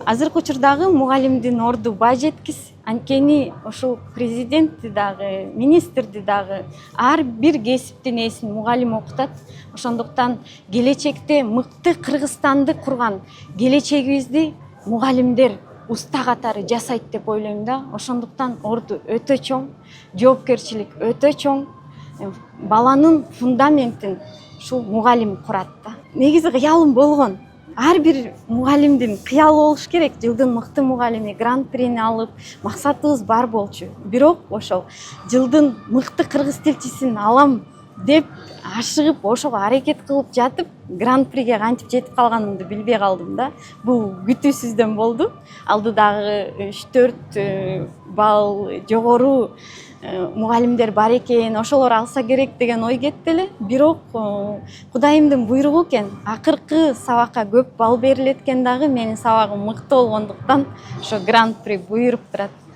Азыркы учурдагы мугалимдин орду бай жеткис. Анткени ошол президентти дагы, министрди дагы ар бир кесиптин ээсин мугалим окутат. Ошондуктан келечекте мыкты Кыргызстанды курган келечегибизди мугалимдер уста катары жасайт деп ойлойм да. Ошондуктан орду өтө чоң, жоопкерчилик өтө чоң. Баланын фундаментин ушул мугалим курат да. Негизи кыялым болгон. Ар бир мугалимдин кыялы болуш керек. Жылдын мыкты мугалими гран-прини алып, максатыбыз бар болчу. Бирок ошол жылдын мыкты кыргыз тилчисин алам деп ашыгып, ошого аракет кылып жатып, гран-приге кантип жетип калганымды билбей калдым да. Бул күтүүсүздөн болду. Алдыдагы 3-4 балл жогору мугалимдер бар экен, ошолор алса керек деген ой кетти эле. Бирок Кудайымдын буйругу экен. Акыркы сабакка көп балл берилет экен дагы, менин сабагым мыкты болгондуктан ошо гран-при буйруп турат.